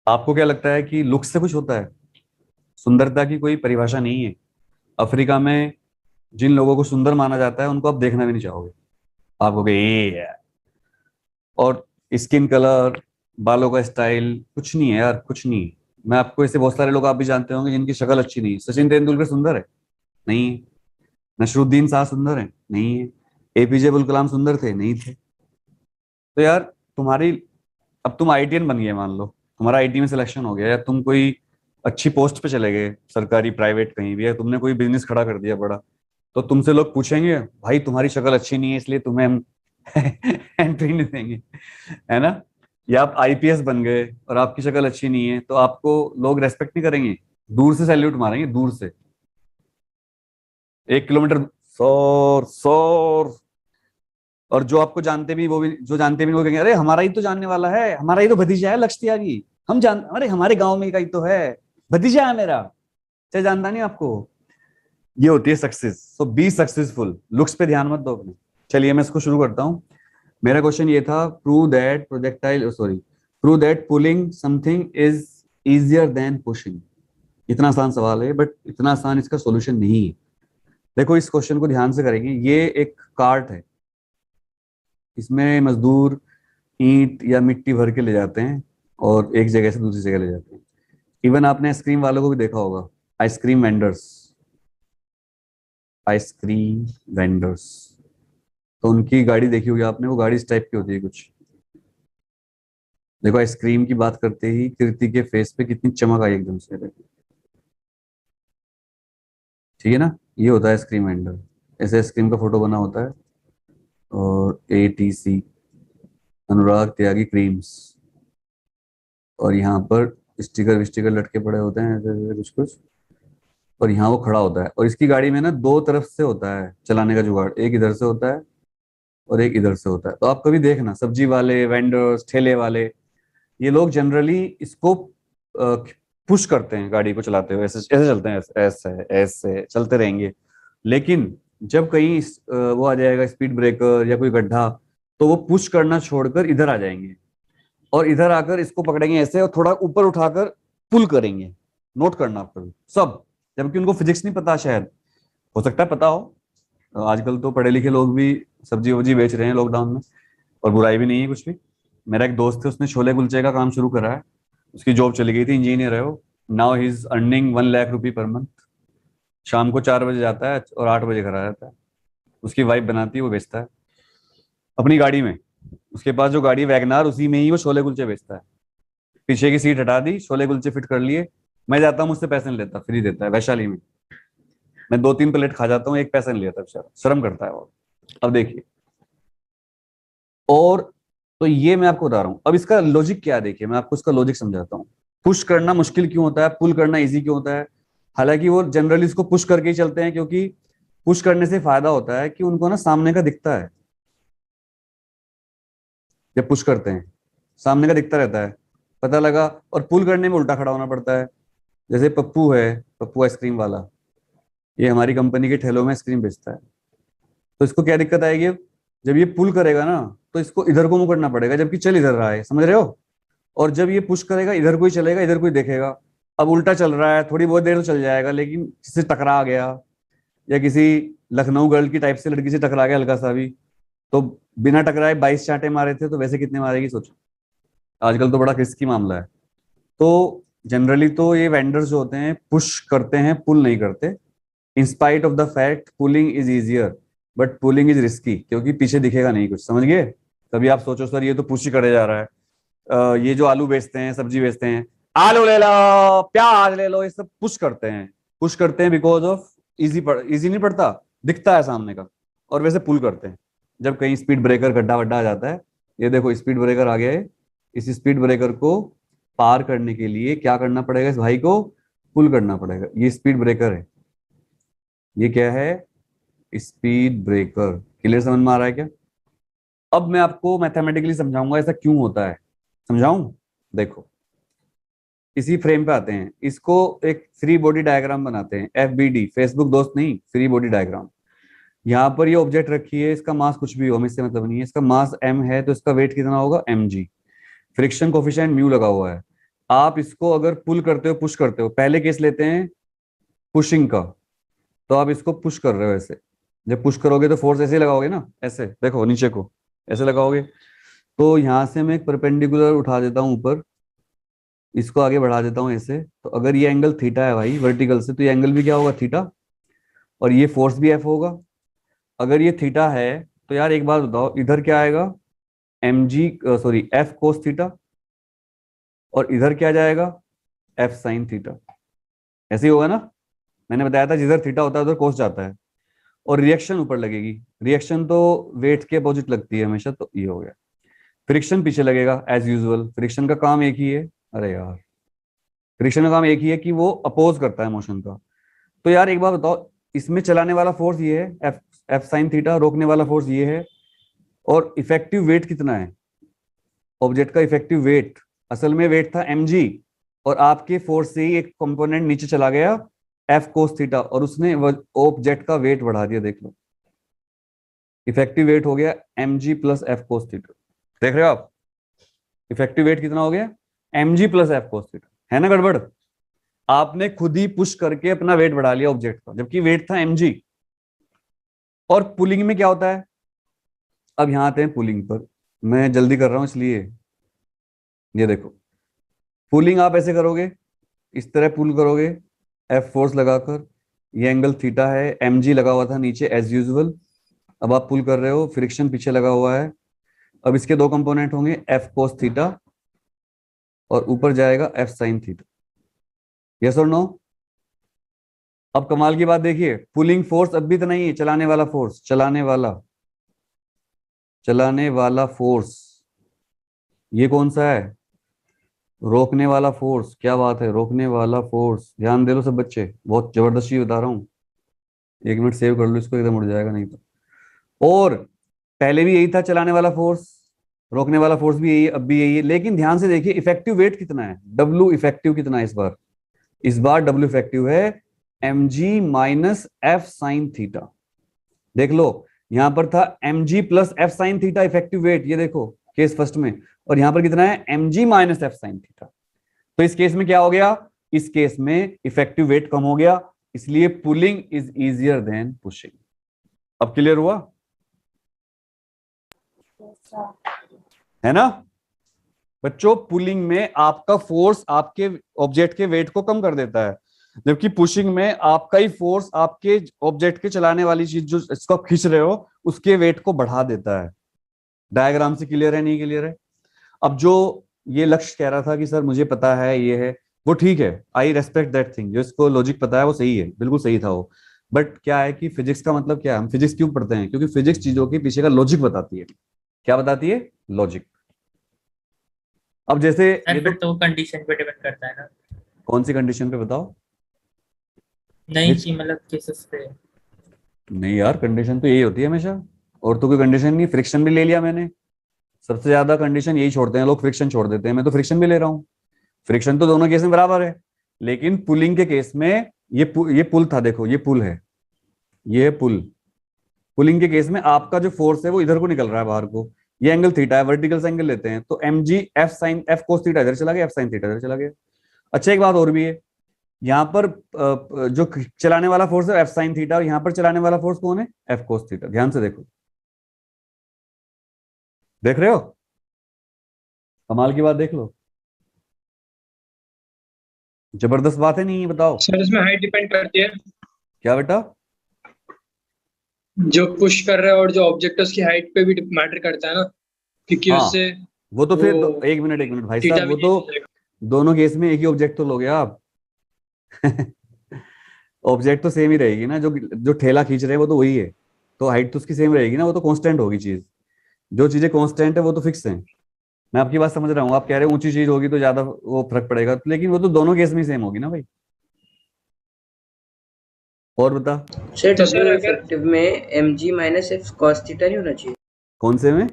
आपको क्या लगता है कि लुक से कुछ होता है? सुंदरता की कोई परिभाषा नहीं है। अफ्रीका में जिन लोगों को सुंदर माना जाता है उनको आप देखना भी नहीं चाहोगे। आप कहोगे ये है। और स्किन कलर, बालों का स्टाइल कुछ नहीं है यार, कुछ नहीं। मैं आपको ऐसे बहुत सारे लोग आप भी जानते होंगे जिनकी शक्ल अच्छी नहीं है। सचिन तेंदुलकर सुंदर है? नहीं है। नसरुद्दीन शाह सुंदर है? नहीं है। एपीजे अब्दुल कलाम सुंदर थे? नहीं थे। तो यार तुम्हारी, अब तुम आईटीएन बन गए मान लो, तुम्हारा आईटी में सिलेक्शन हो गया, या तुम कोई अच्छी पोस्ट पे चले गए, सरकारी प्राइवेट कहीं भी, या तुमने कोई बिजनेस खड़ा कर दिया बड़ा, तो तुमसे लोग पूछेंगे भाई तुम्हारी शक्ल अच्छी नहीं है इसलिए तुम्हें हम एंट्री नहीं देंगे, है ना? या आप आईपीएस बन गए और आपकी शक्ल अच्छी नहीं है तो आपको लोग रेस्पेक्ट नहीं करेंगे, दूर से सैल्यूट मारेंगे, दूर से 1 किलोमीटर, सौर सौर। और जो आपको जानते भी वो भी, जो जानते भी नहीं, वो कहेंगे अरे हमारा ही तो जानने वाला है, हमारा ही तो भतीजा है लक्ष्य त्यागी, हम जान, अरे हमारे गांव में का ही तो है, भतीजा है मेरा, चाहे जानता नहीं आपको। ये होती है success. So be successful, looks पे ध्यान मत दो अपने। चलिए मैं इसको शुरू करता हूँ। मेरा क्वेश्चन ये था, prove that projectile sorry prove that pulling something is easier than pushing. इतना आसान सवाल है बट इतना आसान इसका सॉल्यूशन नहीं है। देखो इस क्वेश्चन को ध्यान से करेंगे। ये एक कार्ट है, इसमें मजदूर ईंट या मिट्टी भर के ले जाते हैं और एक जगह से दूसरी जगह ले जाते हैं। इवन आपने आइसक्रीम वालों को भी देखा होगा, आइसक्रीम वेंडर्स, आइसक्रीम वेंडर्स, तो उनकी गाड़ी देखी होगी आपने, वो गाड़ी इस टाइप की होती है कुछ। देखो आइसक्रीम की बात करते ही कृति के फेस पे कितनी चमक आई एकदम से, देखो। ठीक है ना? ये होता है आइसक्रीम वेंडर। ऐसे आइसक्रीम का फोटो बना होता है। और एटीसी, अनुराग त्यागी क्रीम्स, और यहाँ पर स्टिकर विस्टिकर लटके पड़े होते हैं ऐसे ऐसे कुछ कुछ। और यहाँ वो खड़ा होता है और इसकी गाड़ी में ना दो तरफ से होता है चलाने का जुगाड़, एक इधर से होता है और एक इधर से होता है। तो आप कभी देखना, सब्जी वाले, वेंडर्स, ठेले वाले, ये लोग जनरली इसको पुश करते हैं, गाड़ी को चलाते हुए ऐसे ऐसे चलते हैं, ऐसे ऐसे ऐसे चलते रहेंगे। लेकिन जब कहीं वो आ जाएगा स्पीड ब्रेकर या कोई गड्ढा, तो वो पुश करना छोड़कर इधर आ जाएंगे और इधर आकर इसको पकड़ेंगे ऐसे और थोड़ा ऊपर उठाकर पुल करेंगे। नोट करना आप कभी सब, जबकि उनको फिजिक्स नहीं पता शायद, हो सकता है पता हो। आजकल तो पढ़े लिखे लोग भी सब्जी वब्जी बेच रहे हैं लॉकडाउन में, और बुराई भी नहीं है कुछ भी। मेरा एक दोस्त है, उसने छोले कुलचे का काम शुरू करा है। उसकी जॉब चली गई थी, इंजीनियर है वो। Now he is earning 1 lakh rupee per month. शाम को 4 बजे जाता है और 8 बजे घर आ जाता है। उसकी वाइफ बनाती है, वो बेचता है अपनी गाड़ी में। उसके पास जो गाड़ी वैगनार, उसी में ही वो छोले कुलचे बेचता है। पीछे की सीट हटा दी, छोले कुलचे फिट कर लिए। मैं जाता हूँ, मुझसे पैसे नहीं लेता, फ्री देता है वैशाली में। मैं 2-3 प्लेट खा जाता हूँ, एक पैसा नहीं लेता बेचारा, शर्म करता है वो। अब देखिए, और तो ये मैं आपको बता रहा हूँ। अब इसका लॉजिक क्या है, देखिए मैं आपको इसका लॉजिक समझाता हूँ। पुश करना मुश्किल क्यों होता है, पुल करना इजी क्यों होता है? हालांकि वो जनरली इसको पुश करके ही चलते हैं, क्योंकि पुश करने से फायदा होता है कि उनको ना सामने का दिखता है। जब पुश करते हैं सामने का दिखता रहता है, पता लगा। और पुल करने में उल्टा खड़ा होना पड़ता है। जैसे पप्पू है, पप्पू आइसक्रीम वाला, ये हमारी कंपनी के ठेलों में आइसक्रीम बेचता है। तो इसको क्या दिक्कत आएगी? जब ये पुल करेगा ना, तो इसको इधर को मुंह करना पड़ेगा, जबकि चल इधर रहा है, समझ रहे हो? और जब ये पुश करेगा, इधर कोई चलेगा, इधर कोई देखेगा। अब उल्टा चल रहा है, थोड़ी बहुत देर तो चल जाएगा, लेकिन किसी से टकरा गया, या किसी लखनऊ गर्ल की टाइप से लड़की से टकरा गया हल्का सा भी, तो बिना टकराए 22 चांटे मारे थे, तो वैसे कितने मारेगी सोचो। आजकल तो बड़ा रिस्की मामला है। तो जनरली तो ये वेंडर्स जो होते हैं पुश करते हैं, पुल नहीं करते। In spite of the fact pulling is easier, but pulling is risky, क्योंकि पीछे दिखेगा नहीं कुछ, समझ गए? कभी आप सोचो सर ये तो पुश ही करे जा रहा है। ये जो आलू बेचते हैं, सब्जी बेचते हैं, आलू ले लो, प्याज ले लो, ये सब पुश करते हैं। पुश करते हैं बिकॉज ऑफ इजी नहीं पड़ता, दिखता है सामने का, और वैसे पुल करते हैं जब कहीं स्पीड ब्रेकर गड्ढा वड्ढा आ जाता है। ये देखो स्पीड ब्रेकर आ गया है। इस स्पीड ब्रेकर को पार करने के लिए क्या करना पड़ेगा? इस भाई को पुल करना पड़ेगा। ये स्पीड ब्रेकर है। ये क्या है? Speed breaker. क्लियर समझ में आ रहा है क्या? अब मैं आपको मैथमेटिकली समझाऊंगा ऐसा क्यों होता है। समझाऊं? देखो, इसी फ्रेम पे आते हैं, इसको एक फ्री बॉडी डायग्राम बनाते हैं, FBD, फेसबुक दोस्त नहीं, फ्री बॉडी डायग्राम। यहाँ पर ये ऑब्जेक्ट रखी है, इसका मास कुछ भी हो, हमें इससे मतलब नहीं है। इसका मास m है, तो इसका वेट कितना होगा? mg। फ्रिक्शन कोफिशिएंट म्यू लगा हुआ है। आप इसको अगर पुल करते हो पुश करते हो, पहले केस लेते हैं पुशिंग का, तो आप इसको पुश कर रहे हो ऐसे, जब पुश करोगे तो फोर्स ऐसे ही लगाओगे ना, ऐसे देखो नीचे को ऐसे लगाओगे। तो यहां से मैं एक परपेंडिकुलर उठा देता हूं ऊपर, इसको आगे बढ़ा देता हूं ऐसे, तो अगर ये एंगल थीटा है भाई वर्टिकल से, तो ये एंगल भी क्या होगा, थीटा, और ये फोर्स भी एफ होगा। अगर ये थीटा है तो यार एक बात बताओ, इधर क्या आएगा, M G sorry F cos theta, और इधर क्या जाएगा, एफ साइन थीटा। ऐसे ही होगा ना, मैंने बताया था जिधर थीटा होता है उधर कोस जाता है। और रिएक्शन ऊपर लगेगी, रिएक्शन तो वेट के अपोजिट लगती है हमेशा, तो ये हो गया। फ्रिक्शन पीछे लगेगा एज यूजुअल, फ्रिक्शन का काम एक ही है, अरे यार फ्रिक्शन का काम एक ही है कि वो अपोज करता है मोशन का। तो यार एक बात बताओ, इसमें चलाने वाला फोर्स ये है एफ, एफ साइन थीटा, रोकने वाला फोर्स ये है, और इफेक्टिव वेट कितना है ऑब्जेक्ट का, इफेक्टिव वेट असल में वेट था mg, और आपके फोर्स से ही एक कंपोनेंट नीचे चला गया एफ कोस थीटा, और उसने ऑब्जेक्ट का वेट बढ़ा दिया, देख लो इफेक्टिव वेट हो गया mg plus F cos theta. देख रहे हो आप, इफेक्टिव वेट कितना हो गया, mg plus F cos theta, है ना गड़बड़। आपने खुद ही पुश करके अपना वेट बढ़ा लिया ऑब्जेक्ट का, जबकि वेट था mg। और पुलिंग में क्या होता है, अब यहां आते हैं पुलिंग पर, मैं जल्दी कर रहा हूं इसलिए। ये देखो पुलिंग आप ऐसे करोगे, इस तरह पुल करोगे एफ फोर्स लगाकर, ये एंगल थीटा है, mg लगा हुआ था नीचे एज यूजुअल। अब आप पुल कर रहे हो, फ्रिक्शन पीछे लगा हुआ है। अब इसके दो कंपोनेंट होंगे एफ कोस थीटा, और ऊपर जाएगा एफ साइन थीटा। यस और नो। अब कमाल की बात देखिए, पुलिंग फोर्स अब भी तो नहीं है, चलाने वाला फोर्स, चलाने वाला फोर्स ये कौन सा है, रोकने वाला फोर्स। क्या बात है, रोकने वाला फोर्स, ध्यान दे लो सब बच्चे, बहुत जबरदस्त चीज बता रहा हूँ। 1 मिनट सेव कर लो इसको, एकदम उड़ जाएगा नहीं तो। और पहले भी यही था चलाने वाला फोर्स, रोकने वाला फोर्स भी यही है, अब भी यही है। लेकिन ध्यान से देखिए इफेक्टिव वेट कितना है, डब्ल्यू इफेक्टिव कितना है इस बार डब्ल्यू इफेक्टिव है mg minus F sine theta. देख लो, यहां पर था mg plus F sine theta effective weight, ये देखो केस फर्स्ट में, और यहां पर कितना है mg minus F sine theta. तो इस केस में क्या हो गया, इस केस में इफेक्टिव वेट कम हो गया, इसलिए pulling is easier than pushing. अब क्लियर हुआ, है ना बच्चों। पुलिंग में आपका फोर्स आपके ऑब्जेक्ट के वेट को कम कर देता है, जबकि पुशिंग में आपका ही फोर्स आपके ऑब्जेक्ट के चलाने वाली चीज जो इसको आप खींच रहे हो उसके वेट को बढ़ा देता है। डायग्राम से क्लियर है, नहीं क्लियर है। अब जो ये लक्ष्य कह रहा था कि सर मुझे पता है ये है, वो ठीक है, आई रेस्पेक्ट दैट थिंग, जो इसको लॉजिक पता है वो सही है, बिल्कुल सही था वो। बट क्या है कि फिजिक्स का मतलब क्या है, हम फिजिक्स क्यों पढ़ते हैं, क्योंकि फिजिक्स चीजों के पीछे का लॉजिक बताती है। क्या बताती है, लॉजिक। अब जैसे सर ये तो फिर तो वो कंडीशन पे डिपेंड करता है ना। कौन सी कंडीशन पे बताओ, नहीं विच, कि मतलब केसेस पे। नहीं यार कंडीशन तो यही होती है हमेशा, और तो कोई कंडीशन नहीं। फ्रिक्शन भी ले लिया मैंने, सबसे ज्यादा कंडीशन यही छोड़ते हैं लोग, फ्रिक्शन छोड़ देते हैं, मैं तो फ्रिक्शन भी ले रहा हूँ। फ्रिक्शन तो दोनों केस में बराबर है, लेकिन पुलिंग के केस में ये पुल था, देखो ये पुल है, ये है पुल। पुलिंग के केस में आपका जो फोर्स है वो इधर को निकल रहा है बाहर को, ये एंगल थीटा है, वर्टिकल से एंगल लेते हैं, तो M G F sine F cos theta इधर चला गया, एफ साइन थीटा इधर चला गया। अच्छा एक बात और भी है, यहाँ पर जो चलाने वाला फोर्स है एफ साइन थीटा, और यहाँ पर चलाने वाला फोर्स कौन है, एफ कोस थीटा। ध्यान से देखो, देख रहे हो, कमाल की बात देख लो, जबरदस्त बात है नहीं, ये बताओ। सर इसमें हाइट डिपेंड करती है, क्या बेटा, जो पुश कर रहा है और जो ऑब्जेक्ट है उसकी हाइट पे भी मैटर करता है ना, क्योंकि हाँ उससे वो तो फिर वो एक मिनट भाई थीटा साहब, भी वो चेंज तो हो जाएगा। दोनों केस में एक ही ऑब्जेक्ट तो लोगे आप। ऑब्जेक्ट तो सेम ही रहेगी ना, जो जो ठेला खींच रहे हैं वो तो वही है, तो हाइट तो उसकी सेम रहेगी ना, वो तो कांस्टेंट होगी चीज। जो चीजें कांस्टेंट है वो तो फिक्स है। मैं आपकी बात समझ रहा हूँ, आप कह रहे हो ऊंची चीज होगी तो ज्यादा वो फर्क पड़ेगा, लेकिन वो तो दोनों केस में सेम होगी ना भाई। और बता, सर तो डब्ल्यू सर अगर इफेक्टिव में M G minus F cos theta नहीं होना चाहिए। कौन से में,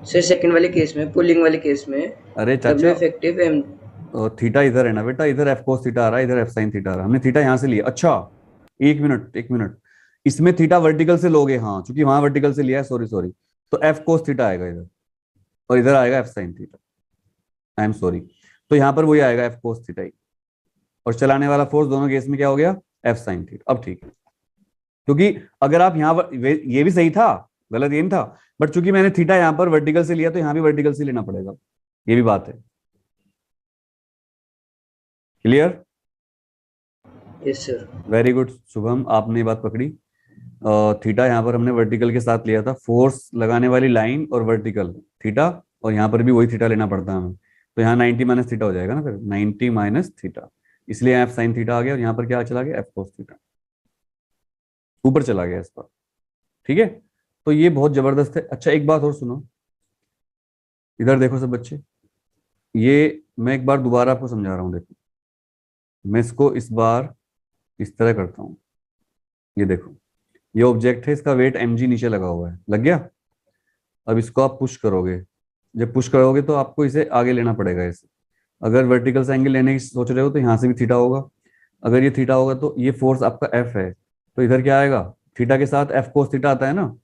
सर सेकंड वाले केस में, पुलिंग वाले केस में अरे डब्ल्यू चाचा, इफेक्टिव एम। थीटा इधर है ना बेटा, इधर एफ कोस थीटा आ रहा है, इधर एफ साइन थीटा आ रहा है, हमने थीटा यहां से लिया। अच्छा एक मिनट, इसमें थीटा वर्टिकल से लोगे, हाँ क्योंकि वहां वर्टिकल से लिया है, सॉरी सॉरी, तो एफ कोस थीटा आएगा इधर, और इधर आएगा F sine theta, I am sorry. तो यहाँ पर वही आएगा एफ कोस थीटा ही, और चलाने वाला फोर्स दोनों केस में क्या हो गया, एफ साइन थीटा। अब ठीक है, क्योंकि अगर आप यहाँ पर ये भी सही था, गलत ये नहीं था, बट चूंकि मैंने थीटा यहाँ पर वर्टिकल से लिया तो यहाँ भी वर्टिकल से लेना पड़ेगा, ये भी बात है। Clear? Yes sir. Very good Shubham, आपने ये बात पकड़ी। थीटा यहाँ पर हमने वर्टिकल के साथ लिया था, फोर्स लगाने वाली लाइन और वर्टिकल थीटा, और यहाँ पर भी वही थीटा लेना पड़ता है हमें, तो यहाँ 90 माइनस थीटा हो जाएगा ना, फिर 90 माइनस थीटा, इसलिए एफ साइन थीटा आ गया, और यहाँ पर क्या चला गया, एफ कोस थीटा ऊपर चला गया इस पर। ठीक है, तो ये बहुत जबरदस्त है। अच्छा एक बात और सुनो, इधर देखो सब बच्चे, ये मैं एक बार दोबारा आपको समझा रहा हूँ। देखो मैं इसको इस बार इस तरह करता हूँ, ये देखो ये ऑब्जेक्ट है, इसका वेट mg नीचे लगा हुआ है, लग गया। अब इसको आप पुश करोगे, जब पुश करोगे तो आपको इसे आगे लेना पड़ेगा इसे। अगर वर्टिकल से एंगल लेने की सोच रहे हो तो यहाँ से भी थीटा होगा, अगर ये थीटा होगा तो ये फोर्स आपका एफ है, तो इधर क्या आएगा, थीटा के साथ एफ कोस थीटा आता है ना,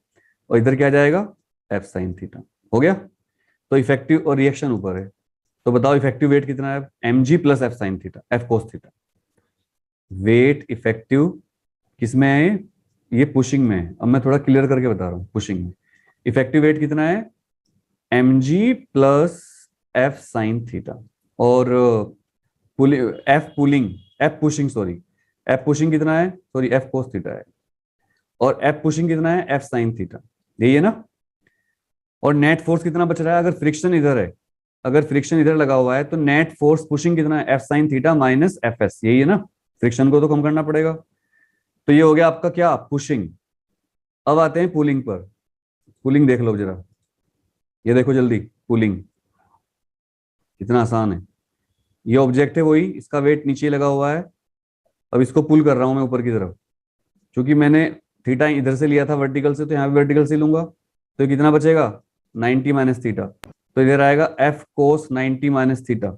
और इधर क्या जाएगा, एफ साइन थीटा। हो गया, तो इफेक्टिव और रिएक्शन ऊपर है, तो बताओ इफेक्टिव वेट कितना है, mg plus F sine theta, F cos theta. Weight effective किसमें है, ये पुशिंग में है। अब मैं थोड़ा क्लियर करके बता रहा हूँ, पुशिंग में इफेक्टिव वेट कितना है, mg plus F sine theta, और F pushing sorry, F pushing कितना है, सॉरी एफ कोस थीटा है, और एफ पुशिंग कितना है, एफ साइन थीटा, यही है ना। और नेट फोर्स कितना बच रहा है, अगर फ्रिक्शन इधर है, अगर फ्रिक्शन इधर लगा हुआ है तो नेट फोर्स पुशिंग कितना है, F sine theta minus F S, यही है ना, फ्रिक्शन को तो कम करना पड़ेगा। तो ये हो गया आपका क्या, पुशिंग। अब आते हैं पुलिंग पर, पुलिंग देख लो जरा, ये देखो जल्दी, पुलिंग कितना आसान है। ये ऑब्जेक्ट है वही, इसका वेट नीचे लगा हुआ है, अब इसको पुल कर रहा हूं मैं ऊपर की तरफ, क्योंकि मैंने थीटा इधर से लिया था वर्टिकल से, तो यहाँ पे वर्टिकल से लूंगा, तो कितना बचेगा, 90 माइनस थीटा, तो इधर आएगा एफ कोस 90 माइनस थीटा,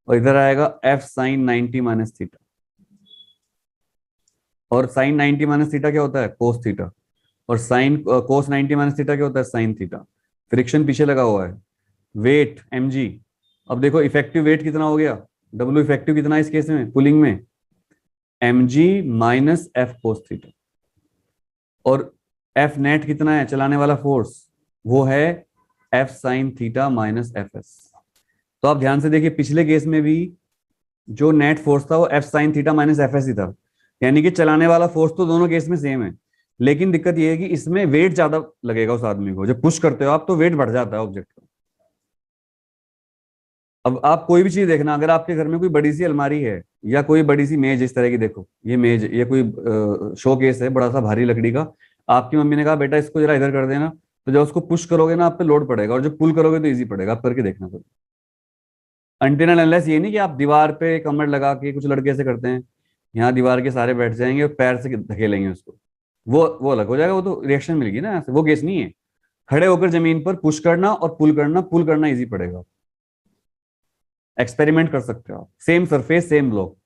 और इधर आएगा एफ साइन 90 माइनस थीटा। और साइन 90 माइनस थीटा क्या होता है, कोस थीटा, और साइन कोस 90 माइनस थीटा क्या होता है, साइन थीटा। फ्रिक्शन पीछे लगा हुआ है, वेट mg। अब देखो इफेक्टिव वेट कितना हो गया, डब्ल्यू इफेक्टिव कितना है इस केस में, पुलिंग में, mg minus F cos theta, और एफ नेट कितना है, चलाने वाला फोर्स, वो है F sine theta minus F S. तो आप ध्यान से देखिए, पिछले केस में भी जो नेट फोर्स था वो F sine theta minus F S ही था, यानी कि चलाने वाला फोर्स तो दोनों केस में सेम है, लेकिन दिक्कत ये है कि इसमें वेट ज्यादा लगेगा उस आदमी को, जब पुश करते हो आप तो वेट बढ़ जाता है ऑब्जेक्ट का। अब आप कोई भी चीज देखना, अगर आपके घर में कोई बड़ी सी अलमारी है या कोई बड़ी सी मेज इस तरह की, देखो ये मेज, ये कोई शो केस है बड़ा सा भारी लकड़ी का, आपकी मम्मी ने कहा बेटा इसको जरा इधर कर देना, तो जब उसको पुश करोगे ना आप पे लोड पड़ेगा, और जब पुल करोगे तो ईजी पड़ेगा, आप करके देखना कभी। अनटिल अनलेस ये नहीं कि आप दीवार पे कमर लगा के, कुछ लड़के ऐसे करते हैं, यहाँ दीवार के सारे बैठ जाएंगे और पैर से धकेलेंगे उसको, वो अलग हो जाएगा, वो तो रिएक्शन मिलेगी ना, वो केस नहीं है। खड़े होकर जमीन पर पुश करना और पुल करना इजी पड़ेगा, एक्सपेरिमेंट कर सकते हो आप, सेम सरफेस सेम ब्लॉक।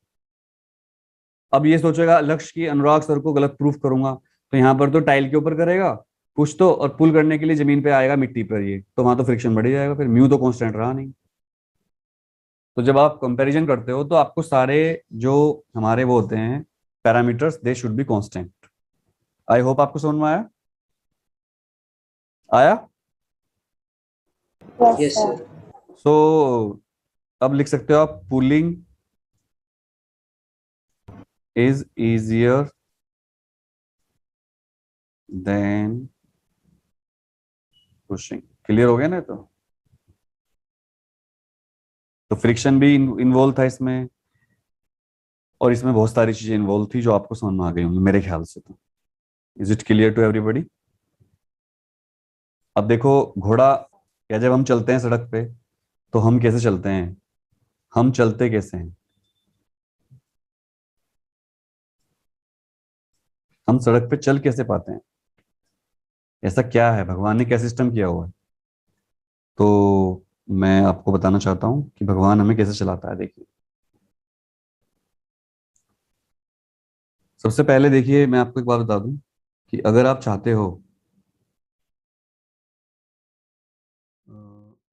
अब ये सोचेगा लक्ष्य की अनुराग सर को गलत प्रूफ करूंगा, तो यहाँ पर तो टाइल के ऊपर करेगा पुश तो, और पुल करने के लिए जमीन पे आएगा मिट्टी पर, ये तो वहां तो फ्रिक्शन बढ़ ही जाएगा, फिर म्यू तो कांस्टेंट रहा नहीं। तो जब आप कंपैरिजन करते हो तो आपको सारे जो हमारे वो होते हैं parameters, they should be constant. I hope आपको समझ में आया, आया? Yes sir. सो अब लिख सकते हो आप, pulling is easier than pushing. Clear हो गया ना? तो फ्रिक्शन भी इन्वॉल्व था इसमें, और इसमें बहुत सारी चीजें इन्वॉल्व थी जो आपको समझ में आ गई होंगी मेरे ख्याल से। तो is it clear to everybody? अब देखो घोड़ा, या जब हम चलते हैं सड़क पे तो हम कैसे चलते हैं, हम चलते कैसे हैं, हम सड़क पे चल कैसे पाते हैं, ऐसा क्या है, भगवान ने क्या सिस्टम किया हुआ है? तो मैं आपको बताना चाहता हूं कि भगवान हमें कैसे चलाता है। देखिए सबसे पहले देखिए, मैं आपको एक बात बता दूं कि अगर आप चाहते हो